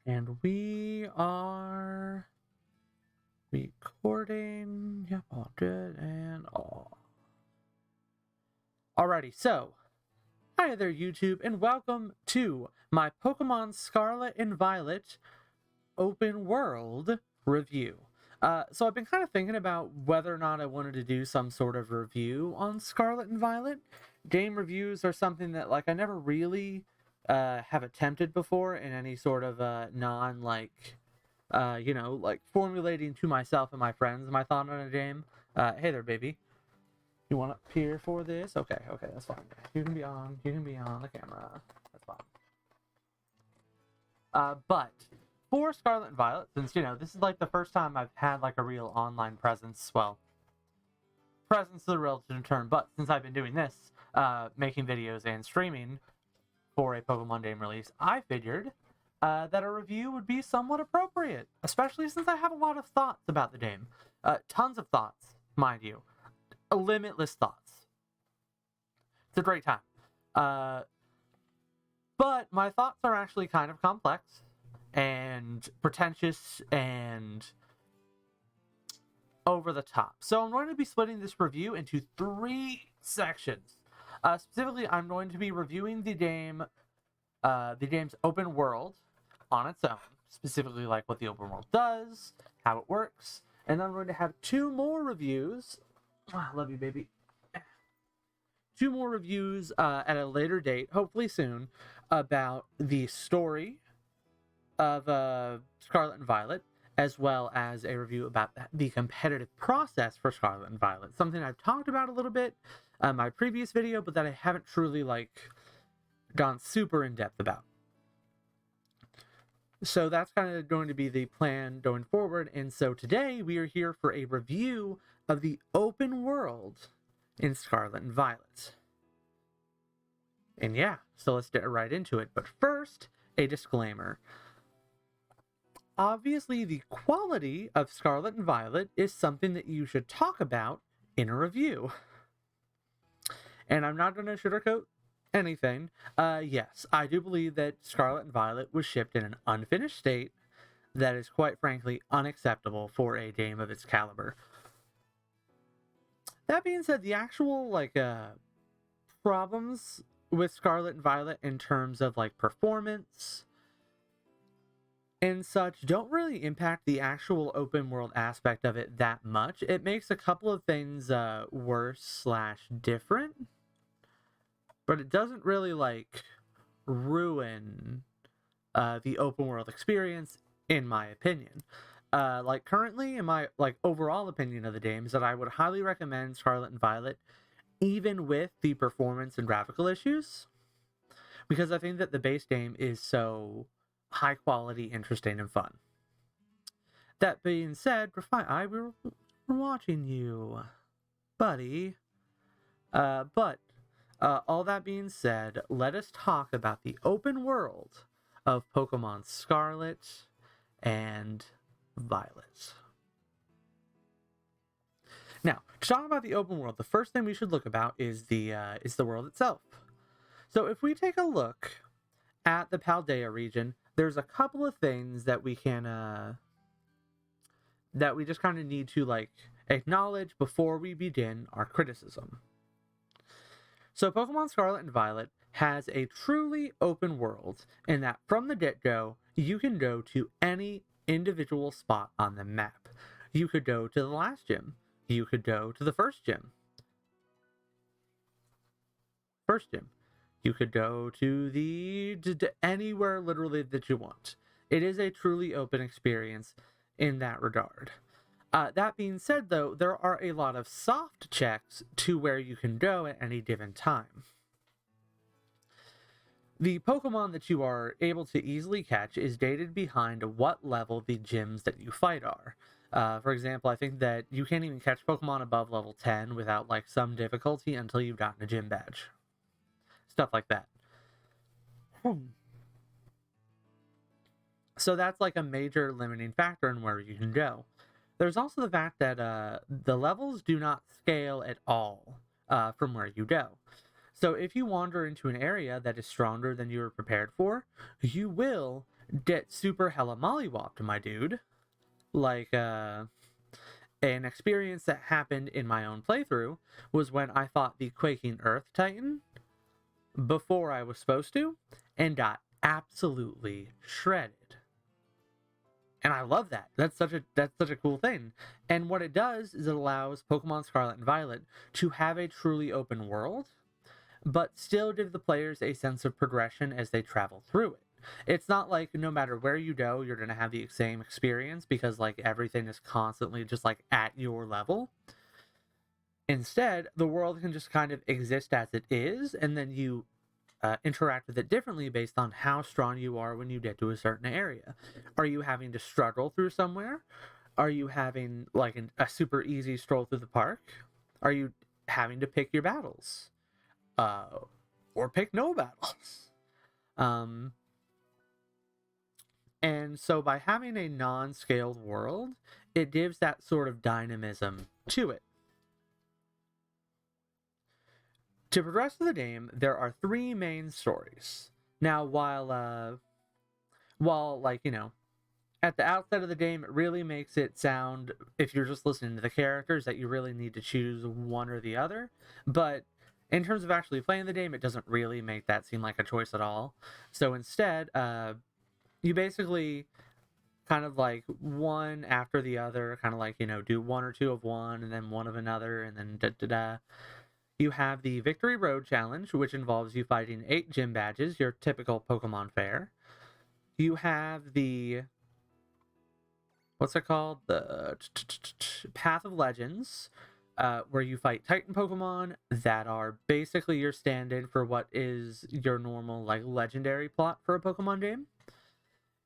And we are recording. Yep, all good and all. Alrighty, so hi there, YouTube, and welcome to my Pokemon Scarlet and Violet open world review. So I've been kind of thinking about whether or not I wanted to do some sort of review on Scarlet and Violet. Game reviews are something that I never really have attempted before in any sort of formulating to myself and my friends my thought on a game. Hey there, baby. You want to appear for this? Okay, that's fine. You can be on the camera. That's fine. But for Scarlet and Violet, since this is the first time I've had a real online presence. Well, presence is a relative term, but since I've been doing this, making videos and streaming for a Pokemon game release, I figured that a review would be somewhat appropriate, especially since I have a lot of thoughts about the game. Tons of thoughts, mind you. Limitless thoughts. It's a great time. But my thoughts are actually kind of complex and pretentious and over the top. So I'm going to be splitting this review into 3 sections. Specifically, I'm going to be reviewing the game's open world on its own, specifically what the open world does, how it works, and then I'm going to have 2 more reviews. I love you, baby. 2 more reviews at a later date, hopefully soon, about the story of Scarlet and Violet, as well as a review about the competitive process for Scarlet and Violet. Something I've talked about a little bit in my previous video, but that I haven't truly gone super in depth about. So that's kind of going to be the plan going forward. And so today we are here for a review of the open world in Scarlet and Violet. And yeah, so let's get right into it. But first, a disclaimer. Obviously, the quality of Scarlet and Violet is something that you should talk about in a review. And I'm not going to sugarcoat anything. Yes, I do believe that Scarlet and Violet was shipped in an unfinished state that is quite frankly unacceptable for a game of its caliber. That being said, the actual problems with Scarlet and Violet in terms of performance and such don't really impact the actual open world aspect of it that much. It makes a couple of things worse/different, but it doesn't really ruin the open world experience, in my opinion. Currently, in my overall opinion of the game, is that I would highly recommend Scarlet and Violet, even with the performance and graphical issues, because I think that the base game is so high quality, interesting, and fun. That being said, we're watching you, buddy. But all that being said, let us talk about the open world of Pokemon Scarlet and Violet. Now, to talk about the open world, the first thing we should look about is the world itself. So if we take a look at the Paldea region, there's a couple of things that we can that we just kind of need to acknowledge before we begin our criticism. So Pokemon Scarlet and Violet has a truly open world in that from the get-go, you can go to any individual spot on the map. You could go to the last gym. You could go to the first gym. You could go to anywhere literally that you want. It is a truly open experience in that regard. That being said, though, there are a lot of soft checks to where you can go at any given time. The Pokemon that you are able to easily catch is dated behind what level the gyms that you fight are. For example, I think that you can't even catch Pokemon above level 10 without some difficulty until you've gotten a gym badge. Stuff like that. So that's a major limiting factor in where you can go. There's also the fact that the levels do not scale at all from where you go. So if you wander into an area that is stronger than you were prepared for, you will get super hella mollywopped, my dude. Like, an experience that happened in my own playthrough was when I fought the Quaking Earth Titan before I was supposed to and got absolutely shredded. And I love that. That's such a cool thing. And what it does is it allows Pokemon Scarlet and Violet to have a truly open world, but still give the players a sense of progression as they travel through it. It's not like no matter where you go, you're going to have the same experience because like everything is constantly just like at your level. Instead, the world can just kind of exist as it is, and then you interact with it differently based on how strong you are when you get to a certain area. Are you having to struggle through somewhere? Are you having like a super easy stroll through the park? Are you having to pick your battles? Or pick no battles? And so by having a non-scaled world, it gives that sort of dynamism to it. To progress through the game, there are 3 main stories. Now, while like, you know, at the outset of the game, it really makes it sound, if you're just listening to the characters, that you really need to choose one or the other. But in terms of actually playing the game, it doesn't really make that seem like a choice at all. So instead, you basically kind of like one after the other, kind of like, you know, do 1 or 2 of one and then 1 of another, and then da-da-da. You have the Victory Road Challenge, which involves you fighting 8 gym badges, your typical Pokemon fare. You have the, what's it called? The Path of Legends, where you fight Titan Pokemon that are basically your stand-in for what is your normal, like, legendary plot for a Pokemon game.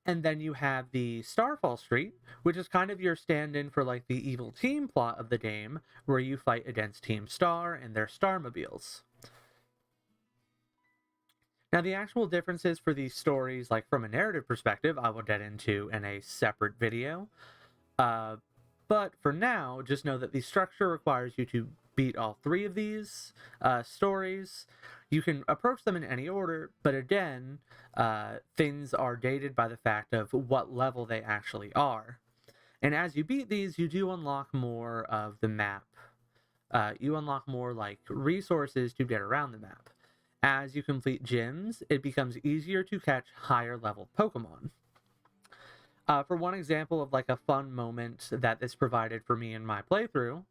And then you have the Starfall Street, which is kind of your stand-in for like the evil team plot of the game, where you fight against Team Star and their Starmobiles. Now, the actual differences for these stories, like from a narrative perspective, I will get into in a separate video. But for now, just know that the structure requires you to beat all 3 of these stories. You can approach them in any order, but again, things are dated by the fact of what level they actually are. And as you beat these, you do unlock more of the map. You unlock more like resources to get around the map. As you complete gyms, it becomes easier to catch higher level Pokemon. For one example of like a fun moment that this provided for me in my playthrough,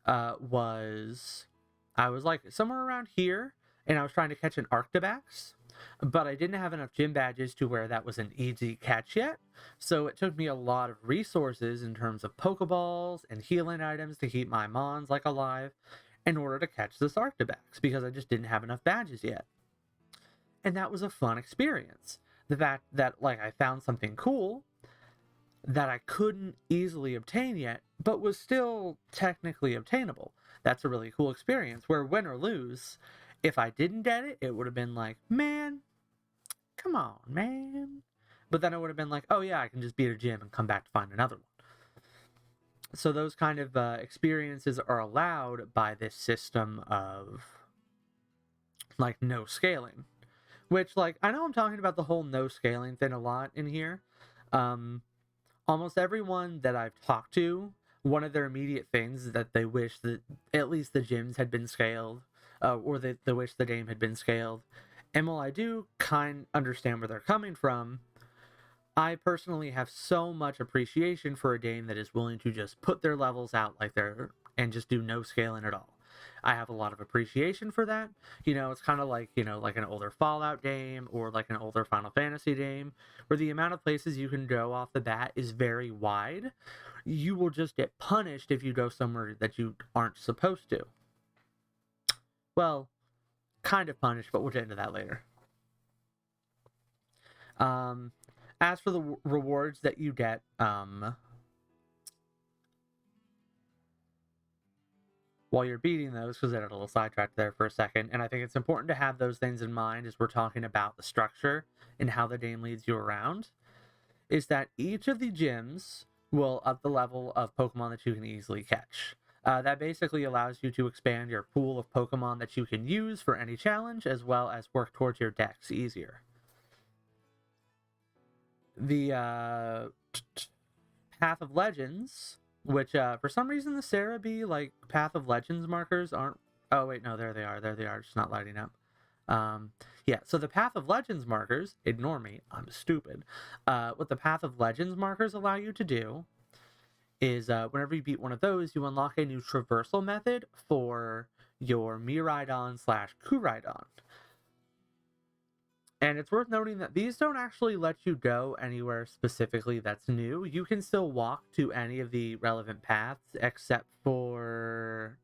was I was like somewhere around here, and I was trying to catch an Arctibax, but I didn't have enough gym badges to where that was an easy catch yet. So it took me a lot of resources in terms of Pokeballs and healing items to keep my Mons like alive in order to catch this Arctibax because I just didn't have enough badges yet. And that was a fun experience. The fact that like I found something cool that I couldn't easily obtain yet, but was still technically obtainable. That's a really cool experience where win or lose, if I didn't get it, it would have been like, man, come on, man. But then it would have been like, oh yeah, I can just beat a gym and come back to find another one. So those kind of experiences are allowed by this system of like no scaling. Which, like, I know I'm talking about the whole no scaling thing a lot in here. Almost everyone that I've talked to, one of their immediate things is that they wish that at least the gyms had been scaled, or they wish the game had been scaled. And while I do kind understand where they're coming from, I personally have so much appreciation for a game that is willing to just put their levels out like they're and just do no scaling at all. I have a lot of appreciation for that. You know, it's kind of like, you know, like an older Fallout game or like an older Final Fantasy game where the amount of places you can go off the bat is very wide. You will just get punished if you go somewhere that you aren't supposed to. Well, kind of punished, but we'll get into that later. As for the rewards that you get, while you're beating those, because I got a little sidetracked there for a second, and I think it's important to have those things in mind as we're talking about the structure and how the game leads you around, is that each of the gyms will up the level of Pokemon that you can easily catch. That basically allows you to expand your pool of Pokemon that you can use for any challenge, as well as work towards your dex easier. the Path of Legends, which for some reason the Cerebi like Path of Legends markers aren't. Oh wait, no, there they are. There they are. Just not lighting up. Yeah, so the Path of Legends markers, ignore me, I'm stupid. What the Path of Legends markers allow you to do is whenever you beat one of those, you unlock a new traversal method for your Miraidon/Kuraidon. And it's worth noting that these don't actually let you go anywhere specifically that's new. You can still walk to any of the relevant paths, except for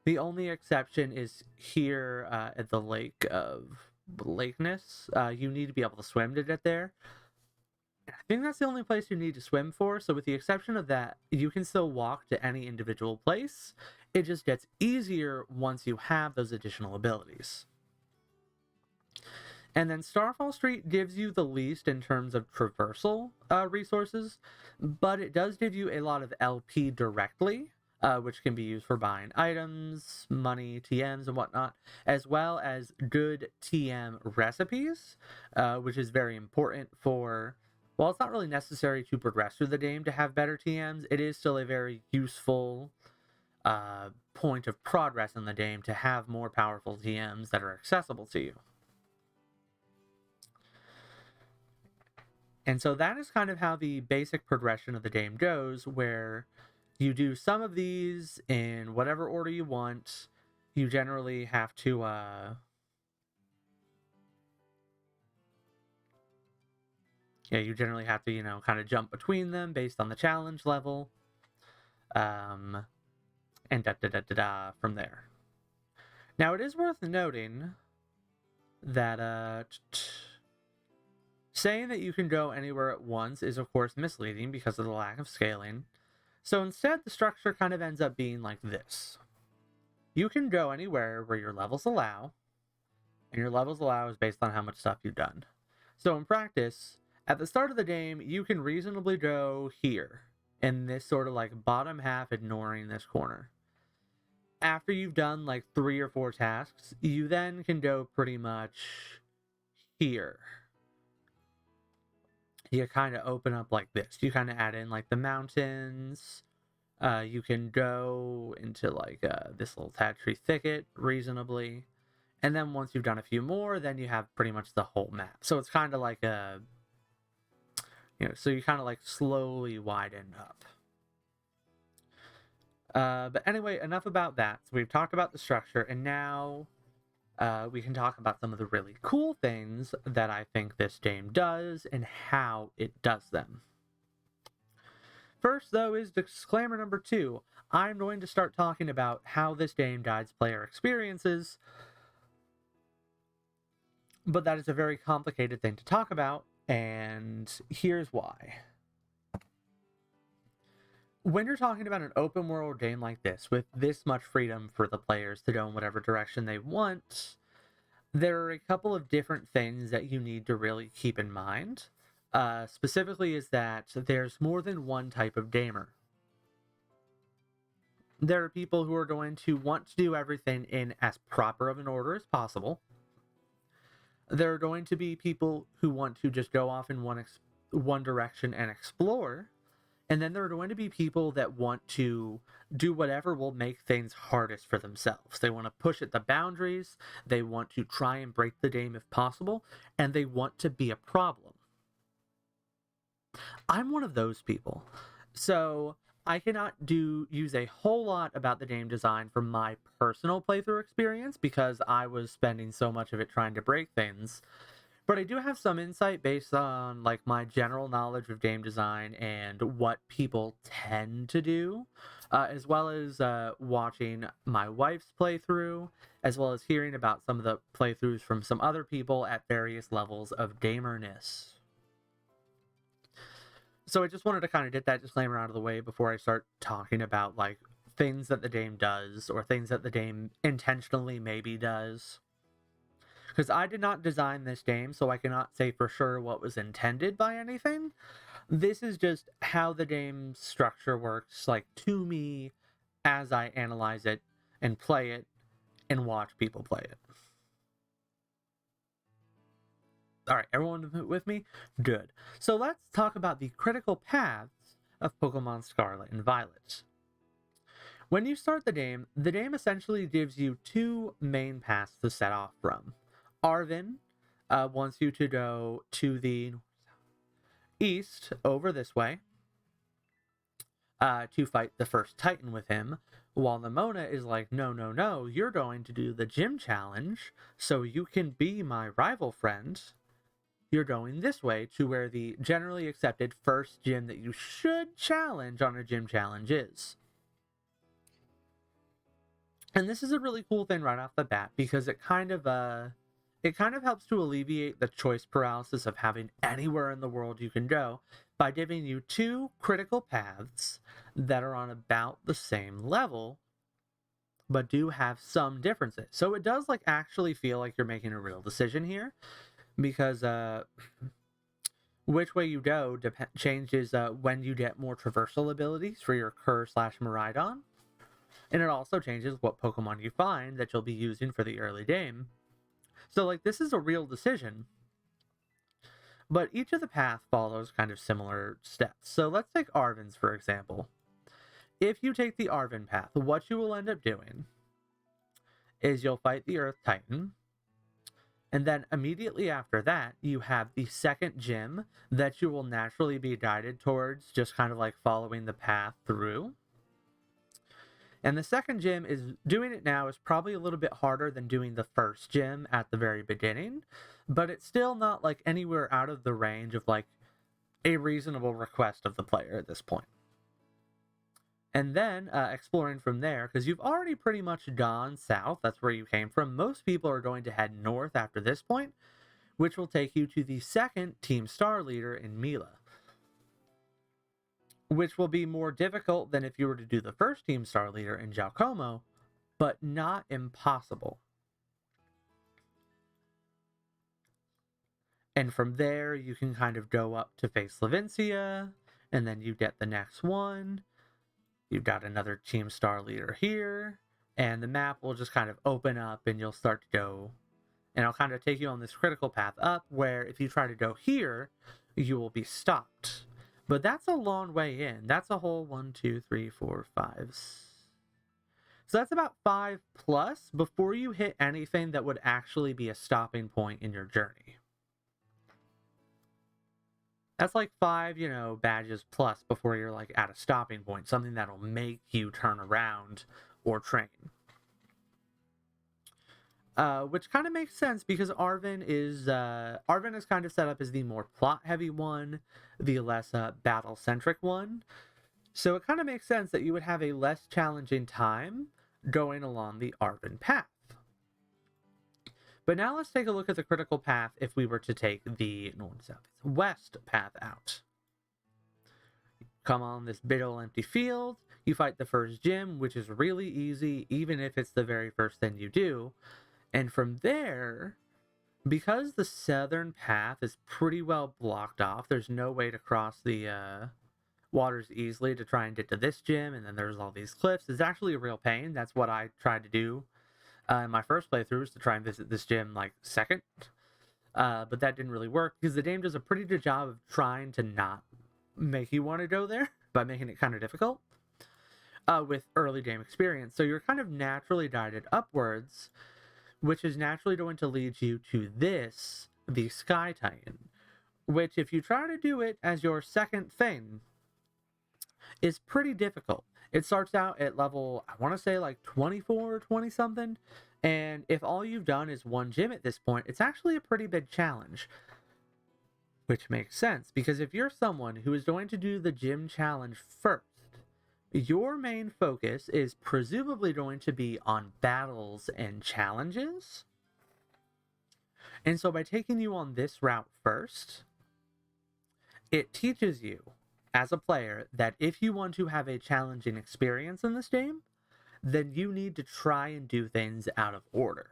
the only exception is here at the Lake of Lakeness. You need to be able to swim to get there. I think that's the only place you need to swim for. So with the exception of that, you can still walk to any individual place. It just gets easier once you have those additional abilities. And then Starfall Street gives you the least in terms of traversal resources, but it does give you a lot of LP directly, which can be used for buying items, money, TMs, and whatnot, as well as good TM recipes, which is very important for. While it's not really necessary to progress through the game to have better TMs, it is still a very useful point of progress in the game to have more powerful TMs that are accessible to you. And so that is kind of how the basic progression of the game goes, where you do some of these in whatever order you want. You generally have to kind of jump between them based on the challenge level. And from there. Now, it is worth noting that saying that you can go anywhere at once is, of course, misleading because of the lack of scaling. So instead, the structure kind of ends up being like this. You can go anywhere where your levels allow, and your levels allow is based on how much stuff you've done. So in practice, at the start of the game, you can reasonably go here, in this sort of like bottom half, ignoring this corner. After you've done like 3 or 4 tasks, you then can go pretty much here. You kind of open up like this. You kind of add in like the mountains. You can go into like this little tad tree thicket reasonably. And then once you've done a few more, then you have pretty much the whole map. So it's kind of like so you kind of like slowly widen up. But anyway, enough about that. So we've talked about the structure, and now we can talk about some of the really cool things that I think this game does and how it does them. First, though, is disclaimer number 2. I'm going to start talking about how this game guides player experiences, but that is a very complicated thing to talk about, and here's why. When you're talking about an open world game like this, with this much freedom for the players to go in whatever direction they want, there are a couple of different things that you need to really keep in mind. Specifically is that there's more than one type of gamer. There are people who are going to want to do everything in as proper of an order as possible. There are going to be people who want to just go off in one direction and explore. And then there are going to be people that want to do whatever will make things hardest for themselves. They want to push at the boundaries, they want to try and break the game if possible, and they want to be a problem. I'm one of those people. So I cannot use a whole lot about the game design from my personal playthrough experience because I was spending so much of it trying to break things. But I do have some insight based on like my general knowledge of game design and what people tend to do, as well as watching my wife's playthrough, as well as hearing about some of the playthroughs from some other people at various levels of gamerness. So I just wanted to kind of get that disclaimer out of the way before I start talking about like things that the game does or things that the game intentionally maybe does. Because I did not design this game, so I cannot say for sure what was intended by anything. This is just how the game's structure works, like, to me, as I analyze it and play it and watch people play it. All right, everyone with me? Good. So let's talk about the critical paths of Pokemon Scarlet and Violet. When you start the game essentially gives you two main paths to set off from. Arvin wants you to go to the east over this way to fight the first Titan with him, while Nimona is like, no, you're going to do the gym challenge so you can be my rival friend. You're going this way to where the generally accepted first gym that you should challenge on a gym challenge is. And this is a really cool thing right off the bat because it kind of helps to alleviate the choice paralysis of having anywhere in the world you can go by giving you two critical paths that are on about the same level but do have some differences. So it does like actually feel like you're making a real decision here because which way you go changes when you get more traversal abilities for your Kerr/Miraidon. And it also changes what Pokemon you find that you'll be using for the early game. So, like, this is a real decision. But each of the paths follows kind of similar steps. So let's take Arvin's, for example. If you take the Arvin path, what you will end up doing is you'll fight the Earth Titan. And then immediately after that, you have the second gym that you will naturally be guided towards, just kind of like following the path through. And the second gym is doing it now is probably a little bit harder than doing the first gym at the very beginning, but it's still not like anywhere out of the range of like a reasonable request of the player at this point. And then exploring from there, because you've already pretty much gone south, that's where you came from. Most people are going to head north after this point, which will take you to the second Team Star leader in Mila, which will be more difficult than if you were to do the first Team Star leader in Giacomo, but not impossible. And from there, you can kind of go up to face Levincia, and then you get the next one. You've got another Team Star leader here, and the map will just kind of open up, and you'll start to go, and it'll kind of take you on this critical path up, where if you try to go here, you will be stopped. But that's a long way in. That's a whole 1, 2, 3, 4, 5. So that's about 5 plus before you hit anything that would actually be a stopping point in your journey. That's like 5, badges plus before you're like at a stopping point, something that'll make you turn around or train. Which kind of makes sense because Arvin is kind of set up as the more plot-heavy one, the less battle-centric one. So it kind of makes sense that you would have a less challenging time going along the Arvin path. But now let's take a look at the critical path if we were to take the west path out. Come on this big old empty field, you fight the first gym, which is really easy, even if it's the very first thing you do. And from there, because the southern path is pretty well blocked off, there's no way to cross the waters easily to try and get to this gym, and then there's all these cliffs. It's actually a real pain. That's what I tried to do in my first playthrough, was to try and visit this gym like second. But that didn't really work because the game does a pretty good job of trying to not make you want to go there by making it kind of difficult with early game experience. So you're kind of naturally guided upwards, which is naturally going to lead you to this, the Sky Titan, which if you try to do it as your second thing, is pretty difficult. It starts out at level, I want to say like 24 or 20 something, and if all you've done is one gym at this point, it's actually a pretty big challenge. Which makes sense, because if you're someone who is going to do the gym challenge first, your main focus is presumably going to be on battles and challenges. And so by taking you on this route first, it teaches you as a player that if you want to have a challenging experience in this game, then you need to try and do things out of order.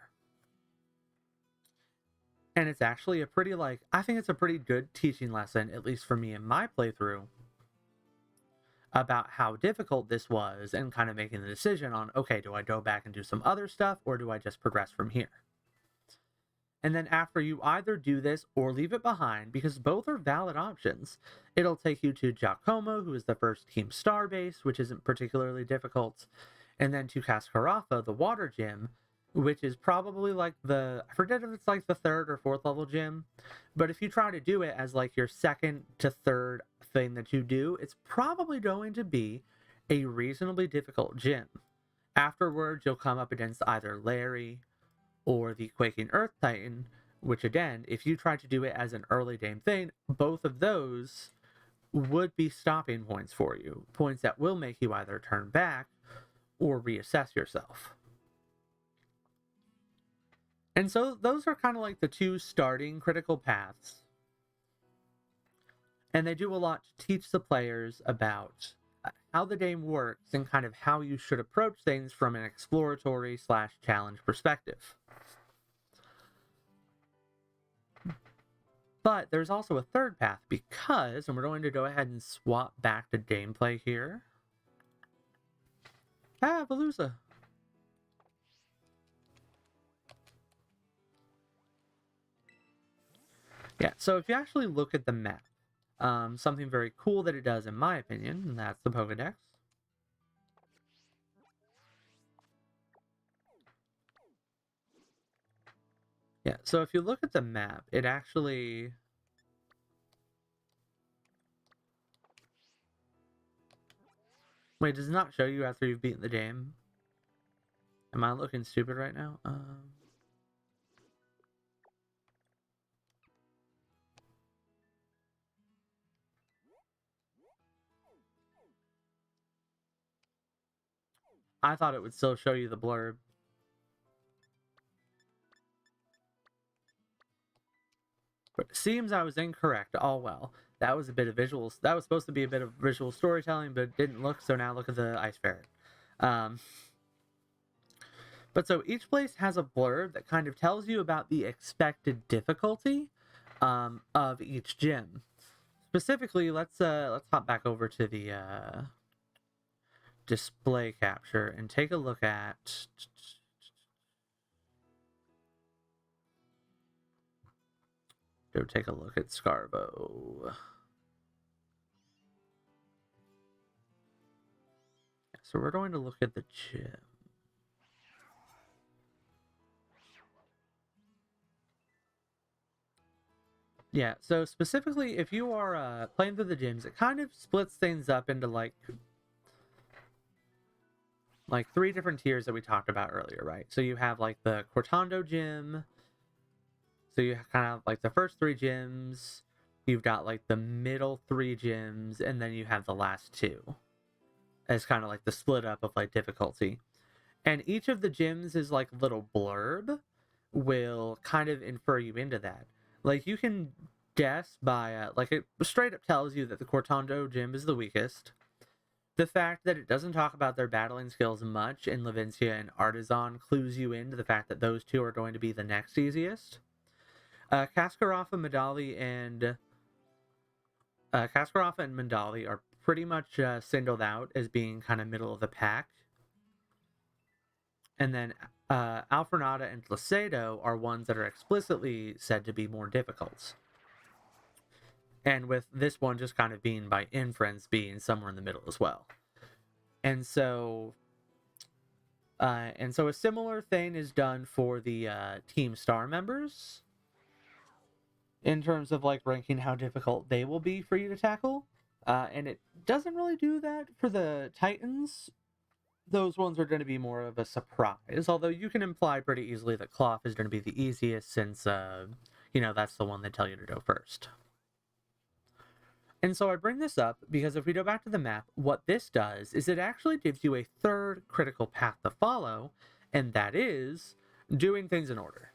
And it's actually a pretty, I think it's a pretty good teaching lesson, at least for me in my playthrough, about how difficult this was and kind of making the decision on, okay, do I go back and do some other stuff or do I just progress from here? And then after you either do this or leave it behind, because both are valid options, it'll take you to Giacomo, who is the first Team Star base, which isn't particularly difficult, and then to Cascarafa, the water gym, which is probably like I forget if it's like the third or fourth level gym, but if you try to do it as like your second to third thing that you do, it's probably going to be a reasonably difficult gym. Afterwards, you'll come up against either Larry or the Quaking Earth Titan, which again, if you try to do it as an early game thing, both of those would be stopping points for you. Points that will make you either turn back or reassess yourself. And so those are kind of like the two starting critical paths. And they do a lot to teach the players about how the game works and kind of how you should approach things from an exploratory / challenge perspective. But there's also a third path because, and we're going to go ahead and swap back to gameplay here. Veluza. Yeah, so if you actually look at the map, something very cool that it does, in my opinion, and that's the Pokedex. Yeah, so if you look at the map, it actually... Wait, does it not show you after you've beaten the game? Am I looking stupid right now? I thought it would still show you the blurb. But it seems I was incorrect. All well. That was a bit of visuals. That was supposed to be a bit of visual storytelling, but it didn't look, so now look at the Ice Ferret. But so each place has a blurb that kind of tells you about the expected difficulty of each gym. Specifically, let's hop back over to the display capture and take a look at... Go take a look at Scarvo. So we're going to look at the gym. Yeah, so specifically, if you are playing through the gyms, it kind of splits things up into like 3 different tiers that we talked about earlier, right? So you have like the Cortando gym. So you kind of like the first 3 gyms. You've got like the middle 3 gyms, and then you have the last 2. As kind of like the split up of like difficulty. And each of the gyms is like little blurb will kind of infer you into that. Like you can guess by like it straight up tells you that the Cortando gym is the weakest. The fact that it doesn't talk about their battling skills much in Levincia and Artisan clues you into the fact that those 2 are going to be the next easiest. Cascarafa, Medali, and Mandali are pretty much singled out as being kind of middle of the pack. And then Alfornada and Lacedo are ones that are explicitly said to be more difficult. And with this one just kind of being by inference being somewhere in the middle as well. And so a similar thing is done for the Team Star members in terms of like ranking how difficult they will be for you to tackle. And it doesn't really do that for the Titans. Those ones are going to be more of a surprise, although you can imply pretty easily that Cloth is going to be the easiest since, that's the one they tell you to go first. And so I bring this up because if we go back to the map, what this does is it actually gives you a third critical path to follow, and that is doing things in order.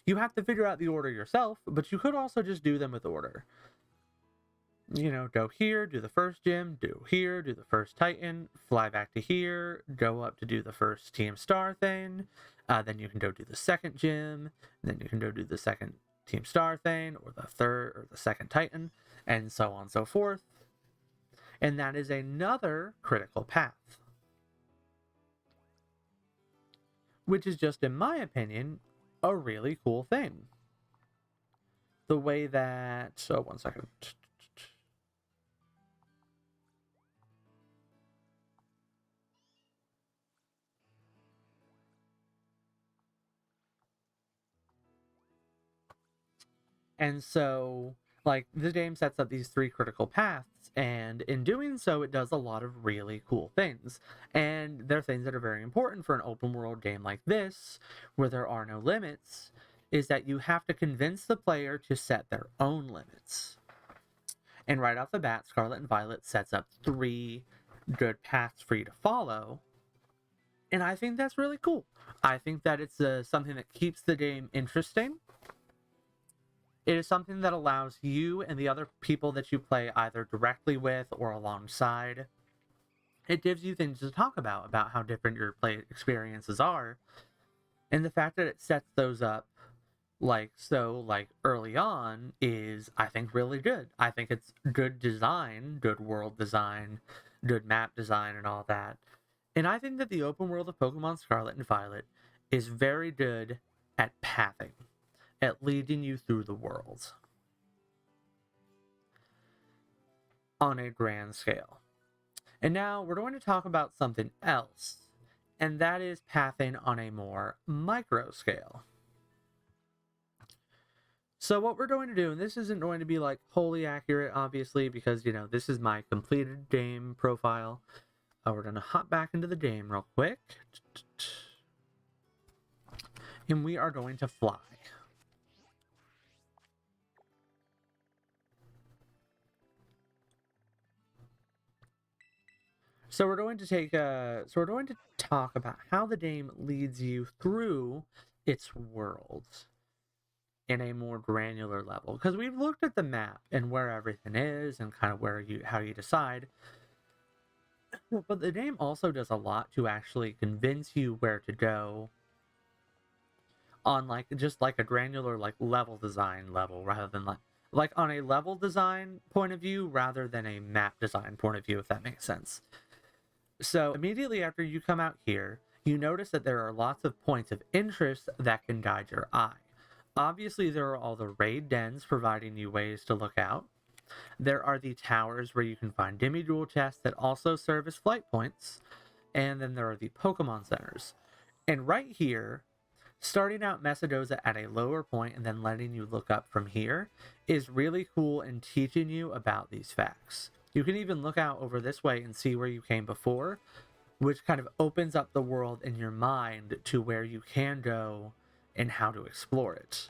You have to figure out the order yourself, but you could also just do them with order. Go here, do the first gym, do here, do the first Titan, fly back to here, go up to do the first Team Star thing, then you can go do the second gym, then you can go do the second Team Star thing, or the third, or the second Titan, and so on and so forth. And that is another critical path. Which is just, in my opinion, a really cool thing. the way that... So, one second. And so, like, the game sets up these 3 critical paths, and in doing so, it does a lot of really cool things. And they're things that are very important for an open world game like this, where there are no limits, is that you have to convince the player to set their own limits. And right off the bat, Scarlet and Violet sets up 3 good paths for you to follow. And I think that's really cool. I think that it's something that keeps the game interesting. It is something that allows you and the other people that you play either directly with or alongside. It gives you things to talk about how different your play experiences are. And the fact that it sets those up like early on is, I think, really good. I think it's good design, good world design, good map design, and all that. And I think that the open world of Pokemon Scarlet and Violet is very good at pathing, at leading you through the world on a grand scale. And now we're going to talk about something else, and that is pathing on a more micro scale. So what we're going to do, and this isn't going to be like wholly accurate, obviously, because, you know, this is my completed game profile. We're going to hop back into the game real quick. And we are going to fly. So we're going to talk about how the game leads you through its worlds in a more granular level, because we've looked at the map and where everything is and kind of how you decide. But the game also does a lot to actually convince you where to go on just like a granular level design level, rather than like on a level design point of view rather than a map design point of view, if that makes sense. So immediately after you come out here, you notice that there are lots of points of interest that can guide your eye. Obviously, there are all the raid dens providing you ways to look out. There are the towers where you can find demi-dual chests that also serve as flight points. And then there are the Pokemon centers. And right here, starting out Mesadoza at a lower point and then letting you look up from here is really cool in teaching you about these facts. You can even look out over this way and see where you came before, which kind of opens up the world in your mind to where you can go and how to explore it.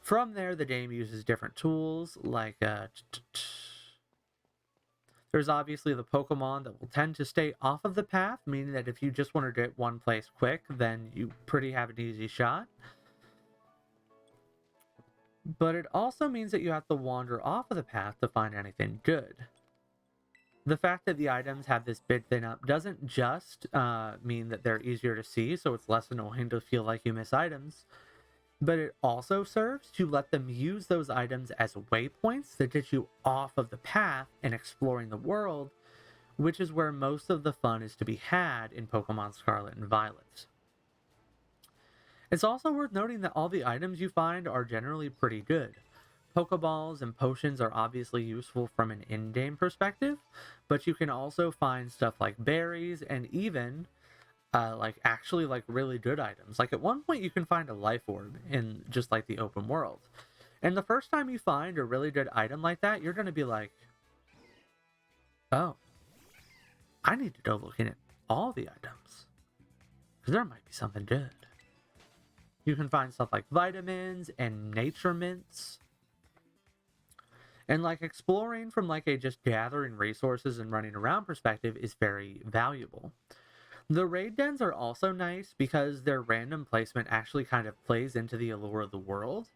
From there, the game uses different tools, like there's obviously the Pokemon that will tend to stay off of the path, meaning that if you just want to get one place quick, then you pretty have an easy shot. But it also means that you have to wander off of the path to find anything good. The fact that the items have this bit thin up doesn't just mean that they're easier to see, so it's less annoying to feel like you miss items, but it also serves to let them use those items as waypoints that get you off of the path and exploring the world, which is where most of the fun is to be had in Pokemon Scarlet and Violet. It's also worth noting that all the items you find are generally pretty good. Pokeballs and potions are obviously useful from an in-game perspective, but you can also find stuff like berries and even actually really good items. Like at one point you can find a life orb in just like the open world. And the first time you find a really good item like that, you're going to be like, oh, I need to go looking at all the items, because there might be something good. You can find stuff like vitamins and nature mints. And like exploring from like a just gathering resources and running around perspective is very valuable. The raid dens are also nice because their random placement actually kind of plays into the allure of the world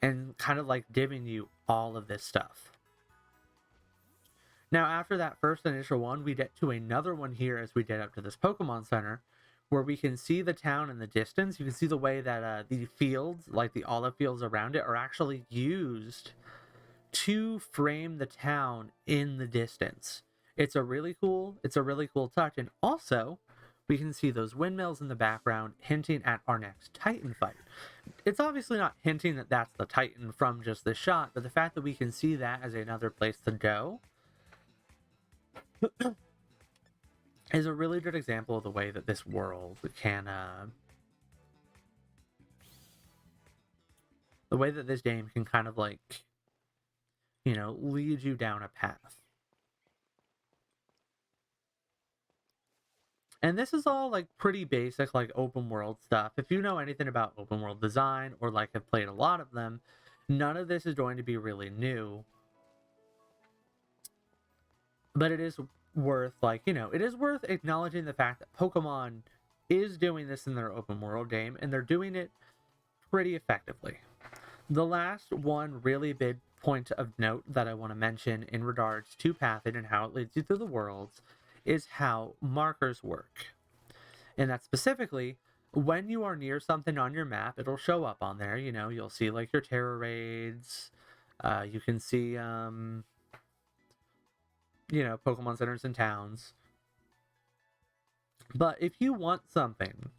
and kind of like giving you all of this stuff. Now, after that first initial one, we get to another one here as we get up to this Pokemon Center, where we can see the town in the distance. You can see the way that the fields, like the olive fields around it, are actually used to frame the town in the distance. It's a really cool touch. And also, We can see those windmills in the background hinting at our next Titan fight. It's obviously not hinting that that's the Titan from just this shot, but the fact that we can see that as another place to go is a really good example of the way that this world can, the way that this game can kind of like, lead you down a path. And this is all like pretty basic, like open world stuff. If you know anything about open world design or like have played a lot of them, none of this is going to be really new. But it is worth it is worth acknowledging the fact that Pokemon is doing this in their open world game, and they're doing it pretty effectively. The last one really big point of note that I want to mention in regards to pathing and how it leads you through the worlds is how markers work. And that specifically, when you are near something on your map, it'll show up on there. You'll see like your terror raids. You can see, Pokemon centers and towns. But if you want something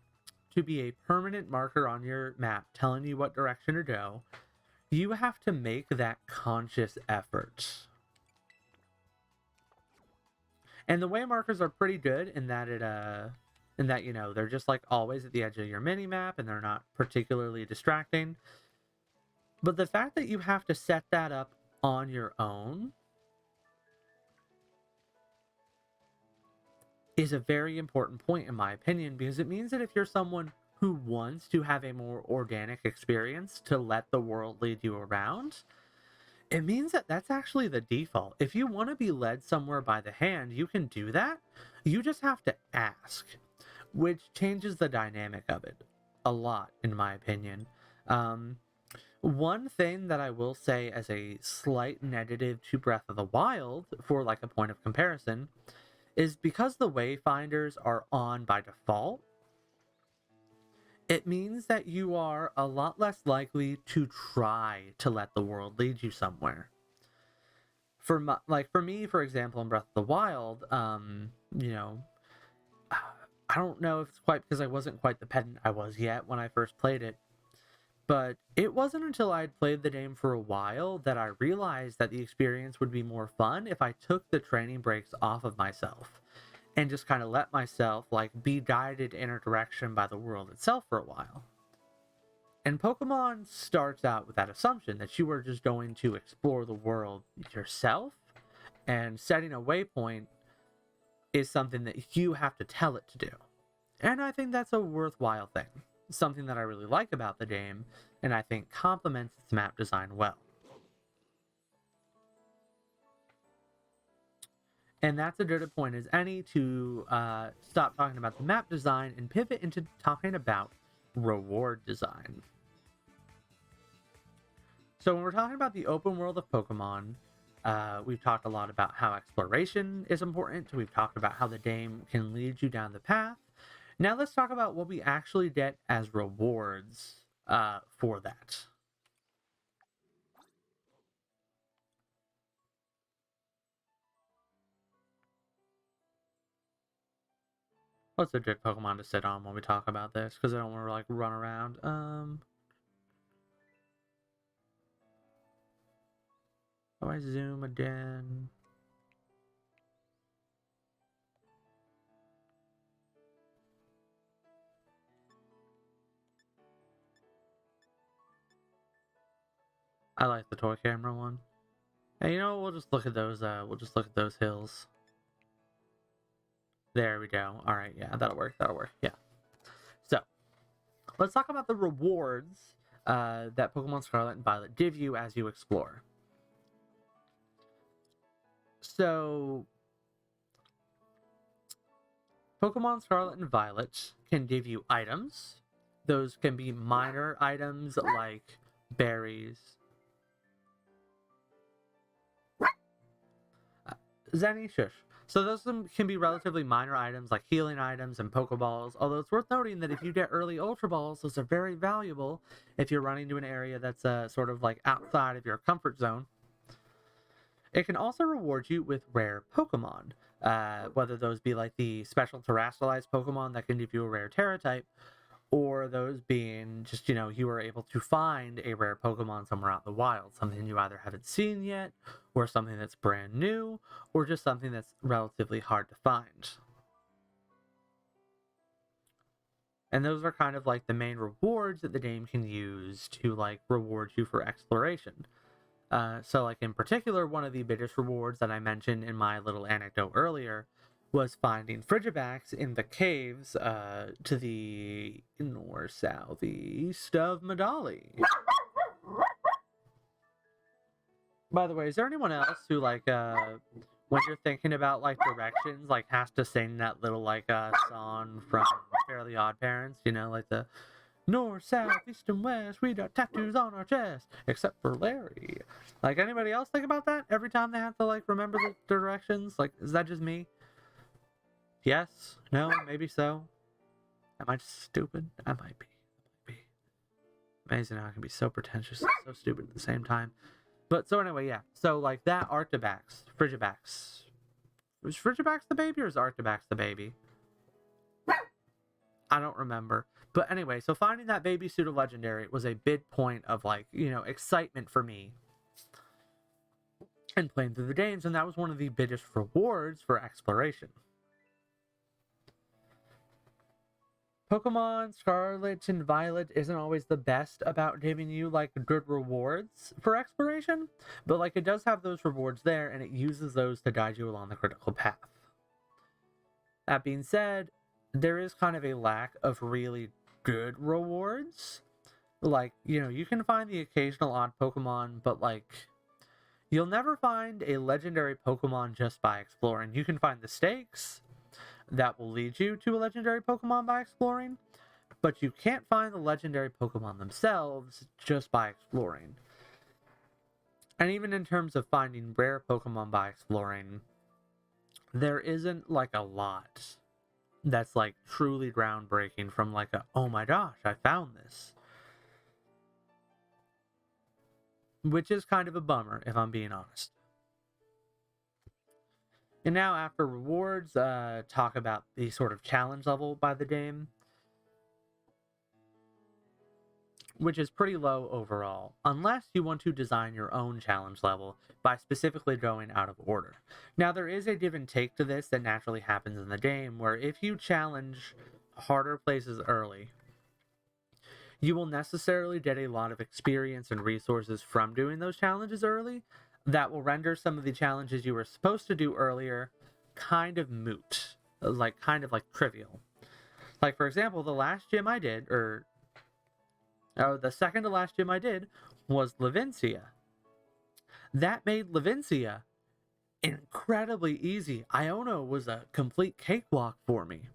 to be a permanent marker on your map telling you what direction to go, you have to make that conscious effort. And the way markers are pretty good in that they're just like always at the edge of your mini map and they're not particularly distracting. But the fact that you have to set that up on your own is a very important point in my opinion, because it means that if you're someone who wants to have a more organic experience to let the world lead you around, it means that that's actually the default. If you want to be led somewhere by the hand, you can do that. You just have to ask, which changes the dynamic of it a lot, in my opinion. One thing that I will say as a slight negative to Breath of the Wild, for like a point of comparison, is because the wayfinders are on by default, it means that you are a lot less likely to try to let the world lead you somewhere. For me, for example, in Breath of the Wild, I don't know if it's quite because I wasn't quite the pedant I was yet when I first played it, but it wasn't until I'd played the game for a while that I realized that the experience would be more fun if I took the training breaks off of myself and just kind of let myself be guided in a direction by the world itself for a while. And Pokemon starts out with that assumption that you are just going to explore the world yourself, and setting a waypoint is something that you have to tell it to do. And I think that's a worthwhile thing. Something that I really like about the game, and I think complements its map design well. And that's a good point as any to stop talking about the map design and pivot into talking about reward design. So when we're talking about the open world of Pokemon, we've talked a lot about how exploration is important. We've talked about how the game can lead you down the path. Now let's talk about what we actually get as rewards for that. What's a good Pokemon to sit on when we talk about this? Because I don't want to run around. How do I zoom again? I like the toy camera one. Hey, we'll just look at those. We'll just look at those hills. There we go. All right, yeah, that'll work. That'll work. Yeah. So, let's talk about the rewards that Pokemon Scarlet and Violet give you as you explore. So, Pokemon Scarlet and Violet can give you items. Those can be minor items like berries. Zenny, shush. So those can be relatively minor items like healing items and Pokeballs, although it's worth noting that if you get early Ultra Balls, those are very valuable if you're running to an area that's sort of like outside of your comfort zone. It can also reward you with rare Pokemon. whether those be like the special terrestrialized Pokemon that can give you a rare Terra type, or those being just, you were able to find a rare Pokemon somewhere out in the wild, something you either haven't seen yet, or something that's brand new, or just something that's relatively hard to find. And those are kind of like the main rewards that the game can use to like reward you for exploration. So like in particular, one of the biggest rewards that I mentioned in my little anecdote earlier was finding Frigibax in the caves to the north southeast of Medali. By the way, is there anyone else who like when you're thinking about like directions, like has to sing that little like song from Fairly Odd Parents, like the north, south, east, and west, we got tattoos on our chest, except for Larry. Like, anybody else think about that every time they have to like remember the directions? Like, is that just me? Yes? No? Maybe so? Am I just stupid? I might be. Amazing how I can be so pretentious and so stupid at the same time. But so anyway, yeah. So like that Arctibax, Frigibax. Was Frigibax the baby or is Arctibax the baby? I don't remember. But anyway, so finding that baby pseudo legendary was a big point of like, excitement for me and playing through the games, and that was one of the biggest rewards for exploration. Pokemon Scarlet and Violet isn't always the best about giving you like good rewards for exploration, but like it does have those rewards there and it uses those to guide you along the critical path. That being said, there is kind of a lack of really good rewards. Like, you can find the occasional odd Pokemon, but like you'll never find a legendary Pokemon just by exploring. You can find the stakes that will lead you to a legendary Pokemon by exploring, but you can't find the legendary Pokemon themselves just by exploring. And even in terms of finding rare Pokemon by exploring, there isn't like a lot that's like truly groundbreaking from like oh my gosh, I found this. Which is kind of a bummer, if I'm being honest. And now, after rewards, talk about the sort of challenge level by the game, which is pretty low overall, unless you want to design your own challenge level by specifically going out of order. Now, there is a give and take to this that naturally happens in the game, where if you challenge harder places early, you will necessarily get a lot of experience and resources from doing those challenges early that will render some of the challenges you were supposed to do earlier kind of moot, kind of trivial. Like, for example, the last gym I did, the second to last gym I did was Levincia. That made Levincia incredibly easy. Iono was a complete cakewalk for me.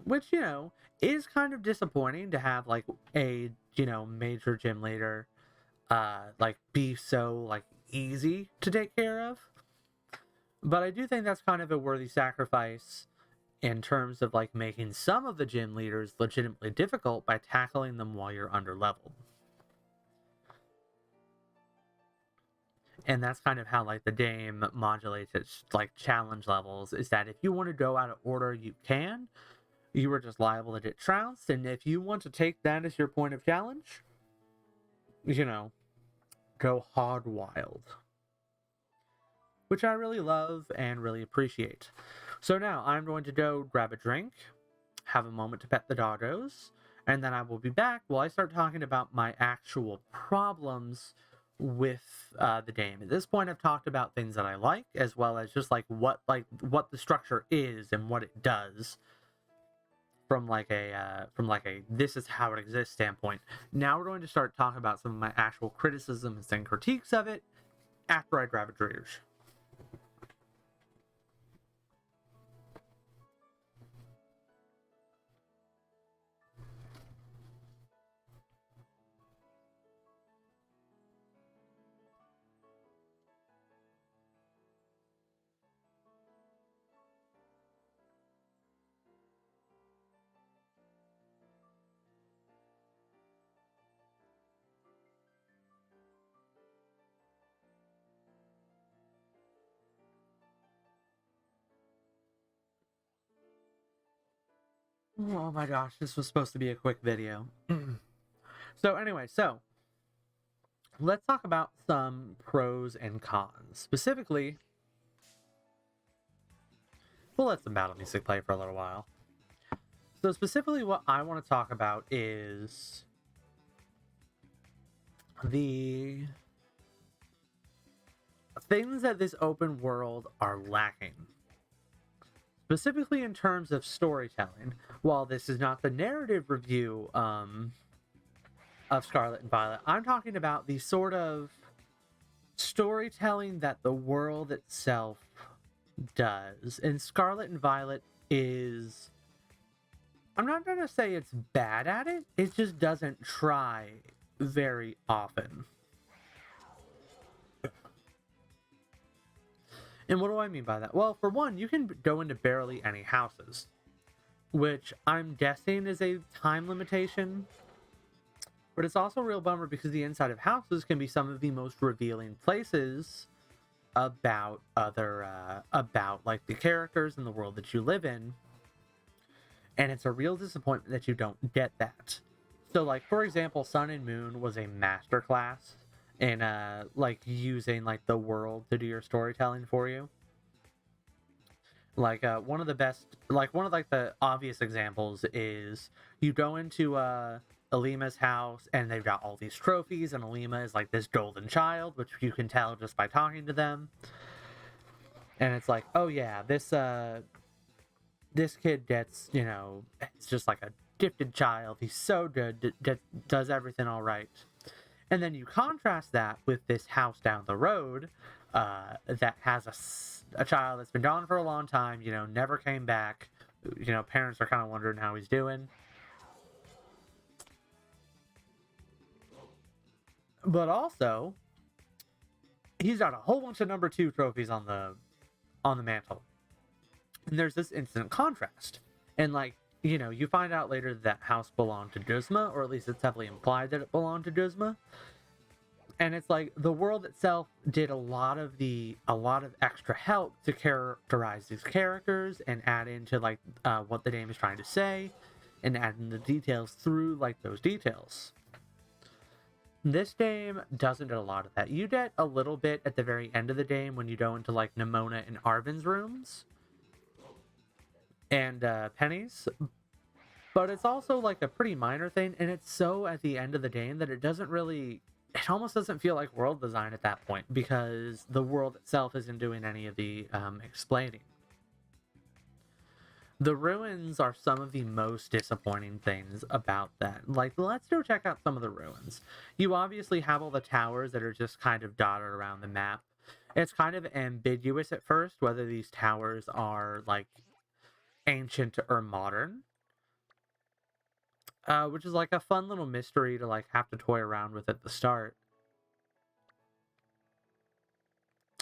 Which, is kind of disappointing to have like a, major gym leader be so easy to take care of. But I do think that's kind of a worthy sacrifice in terms of making some of the gym leaders legitimately difficult by tackling them while you're underleveled. And that's kind of how the game modulates its challenge levels, is that if you want to go out of order, you can. You are just liable to get trounced, and if you want to take that as your point of challenge, go hog wild. Which I really love and really appreciate. So now I'm going to go grab a drink, have a moment to pet the doggos, and then I will be back while I start talking about my actual problems with the game. At this point, I've talked about things that I like, as well as just what the structure is and what it does from a this is how it exists standpoint. Now we're going to start talking about some of my actual criticisms and critiques of it after I grab a drink. Oh my gosh, this was supposed to be a quick video. So anyway, let's talk about some pros and cons. Specifically, we'll let some battle music play for a little while. So specifically what I want to talk about is the things that this open world are lacking. Specifically in terms of storytelling. While this is not the narrative review of Scarlet and Violet, I'm talking about the sort of storytelling that the world itself does. And Scarlet and Violet is... I'm not going to say it's bad at it, it just doesn't try very often. And what do I mean by that? Well, for one, you can go into barely any houses, which I'm guessing is a time limitation. But it's also a real bummer because the inside of houses can be some of the most revealing places about like the characters and the world that you live in. And it's a real disappointment that you don't get that. So, like, for example, Sun and Moon was a masterclass in like using like the world to do your storytelling for you. Like one of the obvious examples is you go into Alima's house and they've got all these trophies, and Alima is like this golden child, which you can tell just by talking to them. And it's like, oh yeah, this kid gets, it's just like a gifted child. He's so good, does everything all right. And then you contrast that with this house down the road that has a child that's been gone for a long time, never came back. Parents are kind of wondering how he's doing. But also, he's got a whole bunch of number 2 trophies on the mantle. And there's this instant contrast. And you find out later that house belonged to Guzma, or at least it's heavily implied that it belonged to Guzma. And it's like the world itself did a lot of extra help to characterize these characters and add into what the game is trying to say, and add in the details through those details. This game doesn't do a lot of that. You get a little bit at the very end of the game when you go into Nimona and Arvin's rooms and Penny's, but it's also a pretty minor thing, and it's so at the end of the game that it almost doesn't feel like world design at that point, because the world itself isn't doing any of the explaining. The ruins are some of the most disappointing things about that. Let's go check out some of the ruins. You obviously have all the towers that are just kind of dotted around the map. It's kind of ambiguous at first whether these towers are ancient or modern, which is a fun little mystery to have to toy around with at the start.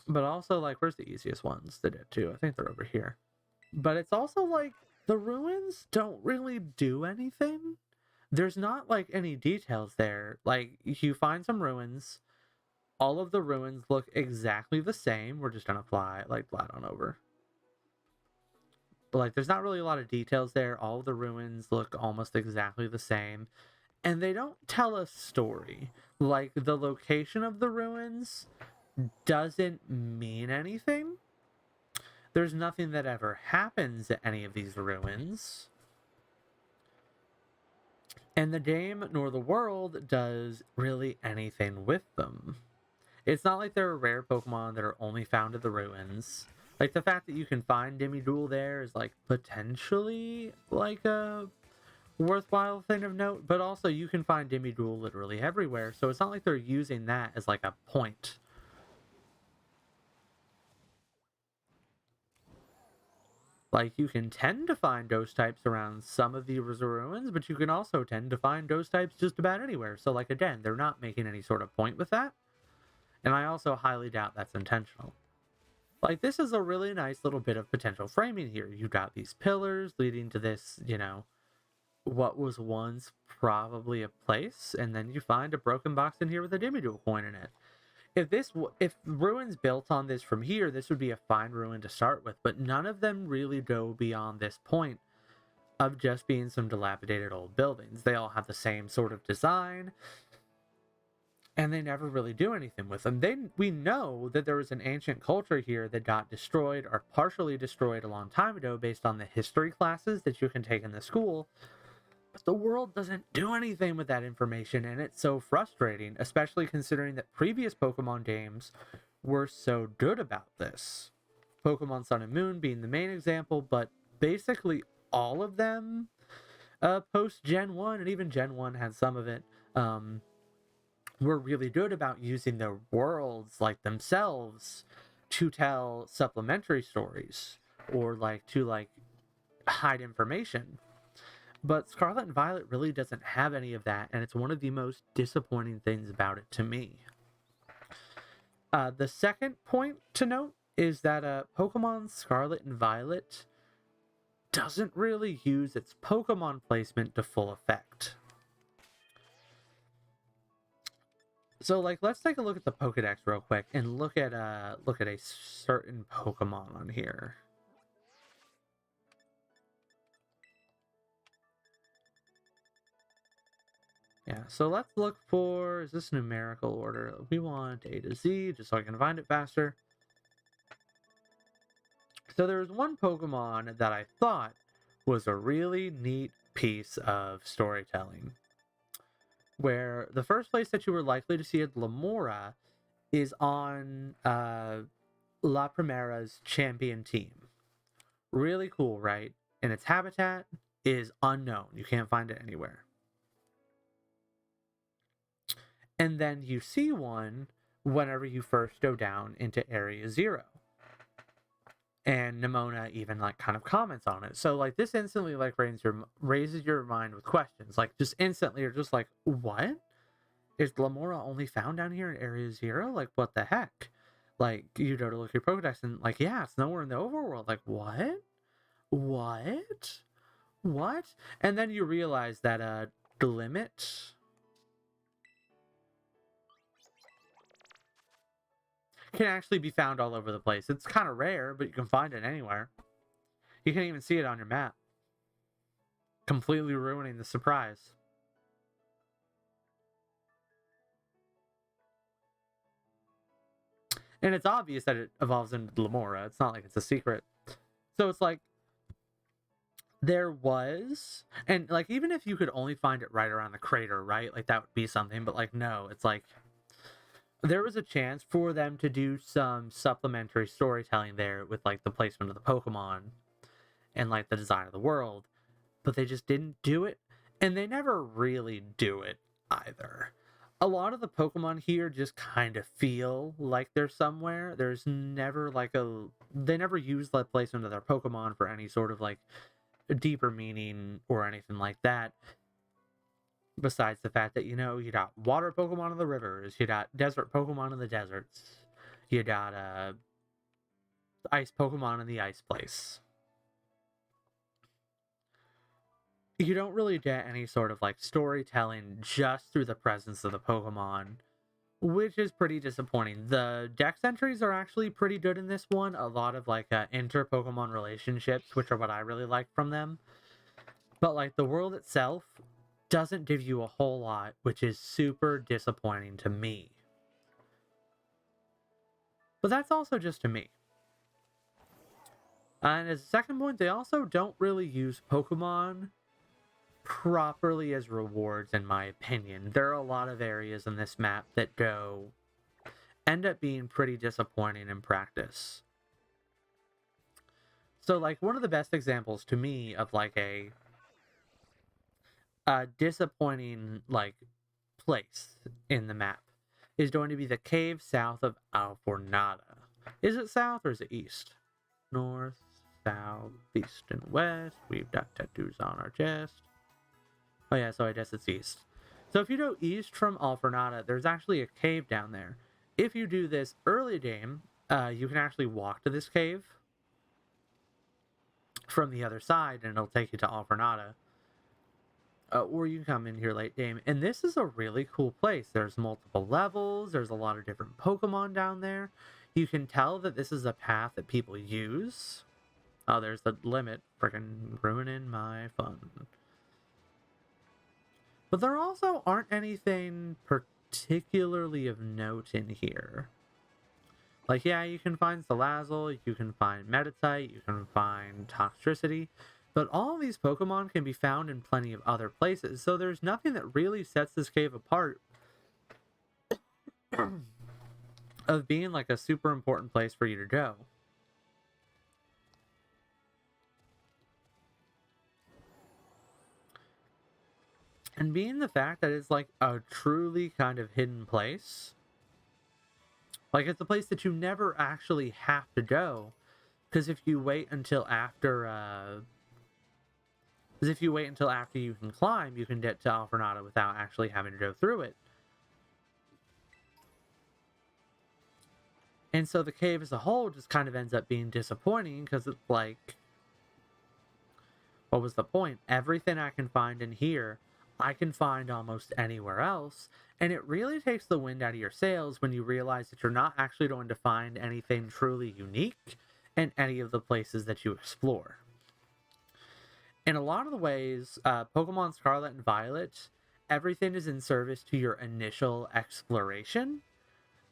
But also where's the easiest ones to get to? I think they're over here. But it's also the ruins don't really do anything. There's not any details there. You find some ruins, all of the ruins look exactly the same. We're just gonna fly flat on over. But there's not really a lot of details there. All of the ruins look almost exactly the same, and they don't tell a story. The location of the ruins doesn't mean anything. There's nothing that ever happens at any of these ruins. And the game nor the world does really anything with them. It's not like there are rare Pokemon that are only found at the ruins. The fact that you can find Demiduel there is potentially a worthwhile thing of note, but also you can find Demiduel literally everywhere, so it's not like they're using that as a point. You can tend to find ghost types around some of the ruins, but you can also tend to find ghost types just about anywhere. So, again, they're not making any sort of point with that. And I also highly doubt that's intentional. This is a really nice little bit of potential framing here. You've got these pillars leading to this, what was once probably a place, and then you find a broken box in here with a Demiduel coin in it. If ruins built on this from here, this would be a fine ruin to start with, but none of them really go beyond this point. of just being some dilapidated old buildings. They all have the same sort of design, and they never really do anything with them. We know that there was an ancient culture here that got destroyed or partially destroyed a long time ago based on the history classes that you can take in the school. But the world doesn't do anything with that information, and it's so frustrating, especially considering that previous Pokemon games were so good about this. Pokemon Sun and Moon being the main example, but basically all of them post Gen 1, and even Gen 1 had some of it, were really good about using their worlds like themselves to tell supplementary stories or to hide information. But Scarlet and Violet really doesn't have any of that, and it's one of the most disappointing things about it to me. The second point to note is that Pokemon Scarlet and Violet doesn't really use its Pokemon placement to full effect. So, let's take a look at the Pokedex real quick and look at a certain Pokemon on here. Yeah, so let's look for, is this numerical order? We want A to Z, just so I can find it faster. So there's one Pokemon that I thought was a really neat piece of storytelling, where the first place that you were likely to see at Lamora is on La Primera's champion team. Really cool, right? And its habitat is unknown. You can't find it anywhere. And then you see one whenever you first go down into Area 0. And Nimona even kind of comments on it. So this instantly raises your mind with questions. Just instantly you're just like, what? Is Lamora only found down here in Area 0? What the heck? You go to look at your Pokedex and yeah, it's nowhere in the overworld. What? What? And then you realize that the limit can actually be found all over the place. It's kind of rare, but you can find it anywhere. You can even see it on your map, completely ruining the surprise. And it's obvious that it evolves into Lamora. It's not like it's a secret. So it's there was, and even if you could only find it right around the crater, right? That would be something, but no, it's there was a chance for them to do some supplementary storytelling there with the placement of the Pokemon and the design of the world, but they just didn't do it, and they never really do it either. A lot of the Pokemon here just kind of feel like they're somewhere. There's never they never use the placement of their Pokemon for any sort of deeper meaning or anything like that. Besides the fact that, you got water Pokemon in the rivers, you got desert Pokemon in the deserts, you got ice Pokemon in the ice place. You don't really get any sort of storytelling just through the presence of the Pokemon, which is pretty disappointing. The Dex entries are actually pretty good in this one. A lot of inter-Pokemon relationships, which are what I really like from them. But the world itself doesn't give you a whole lot, which is super disappointing to me. But that's also just to me. And as a second point, they also don't really use Pokemon properly as rewards, in my opinion. There are a lot of areas in this map that end up being pretty disappointing in practice. So one of the best examples to me of a disappointing place in the map is going to be the cave south of Alfornada. Is it south or is it east? North, south, east, and west. We've got tattoos on our chest. Oh yeah, so I guess it's east. So if you go east from Alfornada, there's actually a cave down there. If you do this early game, you can actually walk to this cave from the other side, and it'll take you to Alfornada. Or you can come in here late game. And this is a really cool place. There's multiple levels. There's a lot of different Pokemon down there. You can tell that this is a path that people use. Oh, there's the limit. Freaking ruining my fun. But there also aren't anything particularly of note in here. Like, yeah, you can find Salazzle, you can find Meditite, you can find Toxtricity, but all of these Pokemon can be found in plenty of other places, so there's nothing that really sets this cave apart of being like a super important place for you to go. And being the fact that it's like a truly kind of hidden place, like it's a place that you never actually have to go, because if you wait until after you can climb, you can get to Alfornada without actually having to go through it. And so the cave as a whole just kind of ends up being disappointing, because it's like, what was the point? Everything I can find in here, I can find almost anywhere else, and it really takes the wind out of your sails when you realize that you're not actually going to find anything truly unique in any of the places that you explore. In a lot of the ways, Pokemon Scarlet and Violet, everything is in service to your initial exploration,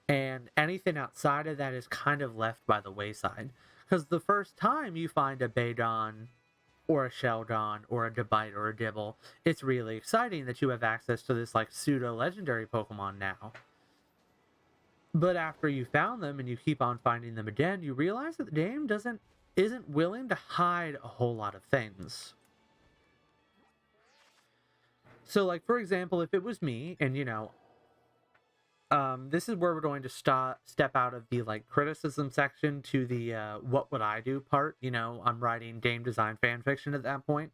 and anything outside of that is kind of left by the wayside. Because the first time you find a Baydon, or a Sheldon, or a Debite, or a Dibble, it's really exciting that you have access to this like pseudo-legendary Pokemon now. But after you found them and you keep on finding them again, you realize that the game isn't willing to hide a whole lot of things. So, like, for example, if it was me, and this is where we're going to step out of the like criticism section to the what would I do part. I'm writing game design fan fiction at that point.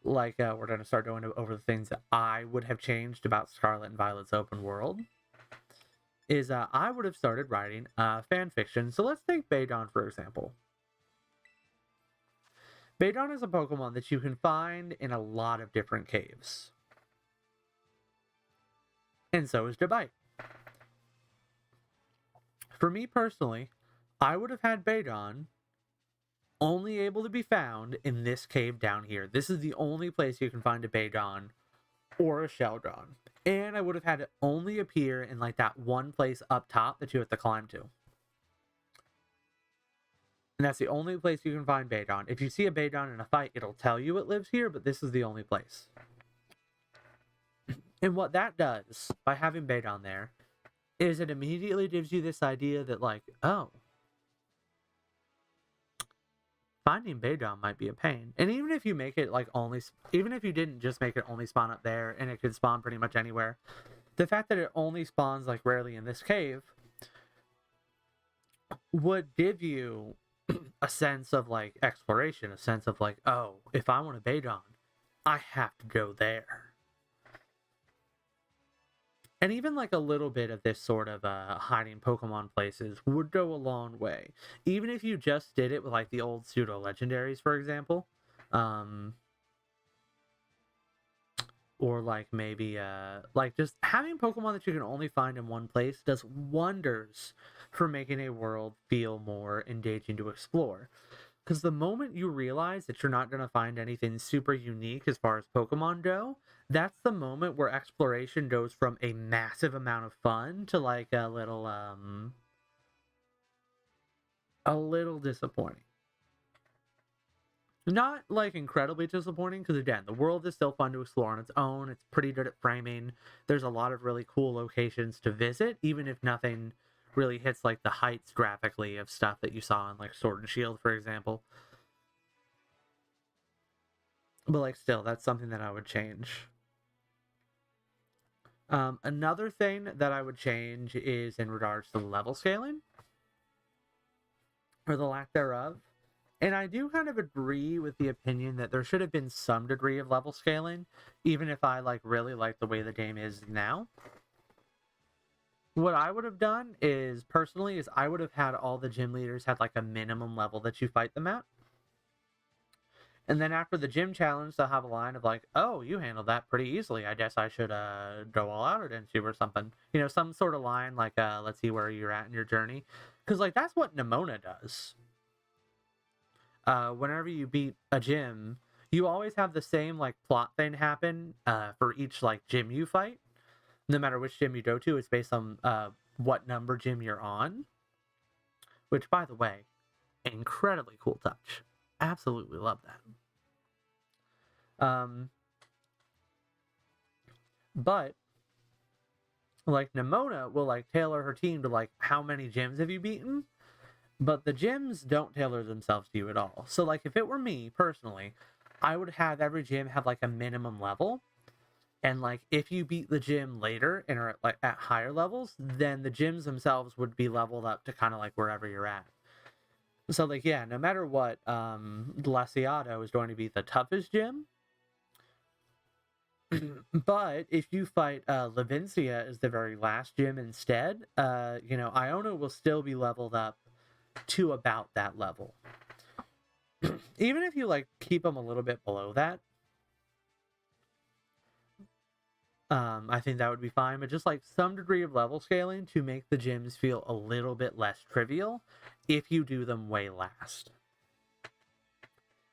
Like, we're going to start going over the things that I would have changed about Scarlet and Violet's open world. I would have started writing fan fiction. So let's take Baydon, for example. Baydon is a Pokemon that you can find in a lot of different caves. And so is Debite. For me personally, I would have had Baydon only able to be found in this cave down here. This is the only place you can find a Baydon or a Sheldon. And I would have had it only appear in like that one place up top that you have to climb to. And that's the only place you can find Baydon. If you see a Baydon in a fight, it'll tell you it lives here, but this is the only place. And what that does, by having Baydon there, is it immediately gives you this idea that, like, oh, finding Baydon might be a pain. And even if you make it, like, even if you didn't just make it only spawn up there, and it could spawn pretty much anywhere, the fact that it only spawns, like, rarely in this cave would give you a sense of, like, exploration, a sense of, like, oh, if I want a Baydon, I have to go there. And even like a little bit of this sort of hiding Pokemon places would go a long way. Even if you just did it with like the old pseudo legendaries, for example. Or like maybe like just having Pokemon that you can only find in one place does wonders for making a world feel more engaging to explore. Because the moment you realize that you're not going to find anything super unique as far as Pokemon go, that's the moment where exploration goes from a massive amount of fun to like a little disappointing. Not like incredibly disappointing, because again, the world is still fun to explore on its own. It's pretty good at framing. There's a lot of really cool locations to visit, even if nothing really hits like the heights graphically of stuff that you saw in like Sword and Shield, for example. But like still, that's something that I would change. Another thing that I would change is in regards to level scaling, or the lack thereof. And I do kind of agree with the opinion that there should have been some degree of level scaling, even if I like really like the way the game is now. What I would have done is, personally, is I would have had all the gym leaders have like a minimum level that you fight them at. And then after the gym challenge, they'll have a line of like, oh, you handled that pretty easily. I guess I should go all out against you or something. Some sort of line like, let's see where you're at in your journey. Because like that's what Nimona does. whenever you beat a gym, you always have the same like plot thing happen for each like gym you fight. No matter which gym you go to, it's based on what number gym you're on. Which, by the way, incredibly cool touch. Absolutely love that. But like Nimona will like tailor her team to like how many gyms have you beaten, but the gyms don't tailor themselves to you at all. So like if it were me personally, I would have every gym have like a minimum level, and like if you beat the gym later and are like at higher levels, then the gyms themselves would be leveled up to kind of like wherever you're at. So like yeah, no matter what, Glaciado is going to be the toughest gym. But if you fight Levincia as the very last gym instead, Iona will still be leveled up to about that level. Even if you like keep them a little bit below that, I think that would be fine. But just like some degree of level scaling to make the gyms feel a little bit less trivial if you do them way last.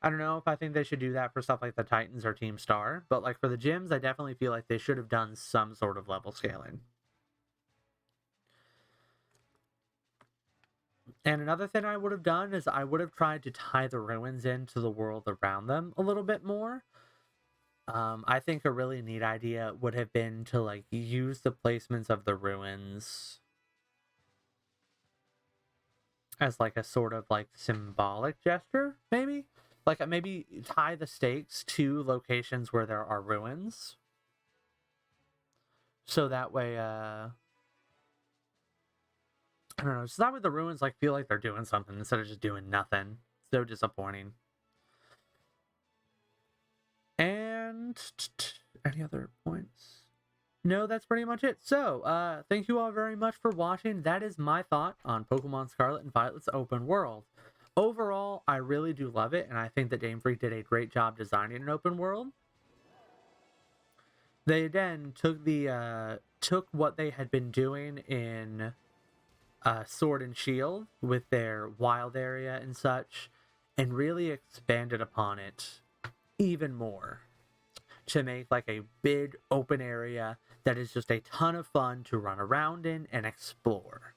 I don't know if I think they should do that for stuff like the Titans or Team Star, but like for the gyms, I definitely feel like they should have done some sort of level scaling. And another thing I would have done is I would have tried to tie the ruins into the world around them a little bit more. I think a really neat idea would have been to like use the placements of the ruins as like a sort of like symbolic gesture, maybe? Like maybe tie the stakes to locations where there are ruins. So that way, I don't know, so that way the ruins like feel like they're doing something instead of just doing nothing. So disappointing. And any other points? No, that's pretty much it. So, thank you all very much for watching. That is my thought on Pokemon Scarlet and Violet's open world. Overall, I really do love it, and I think that Game Freak did a great job designing an open world. They then took what they had been doing in Sword and Shield with their wild area and such, and really expanded upon it even more to make like a big open area that is just a ton of fun to run around in and explore.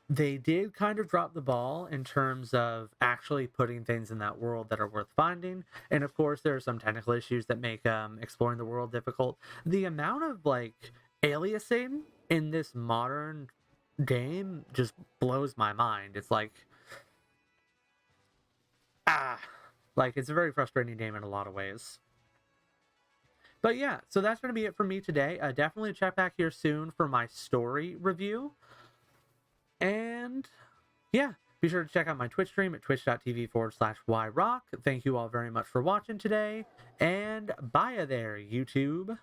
They did kind of drop the ball in terms of actually putting things in that world that are worth finding. And of course, there are some technical issues that make exploring the world difficult. The amount of like aliasing in this modern game just blows my mind. It's like, it's a very frustrating game in a lot of ways. But yeah, so that's going to be it for me today. Definitely check back here soon for my story review. And yeah, be sure to check out my Twitch stream at twitch.tv/yrock. Thank you all very much for watching today, and bye there, YouTube.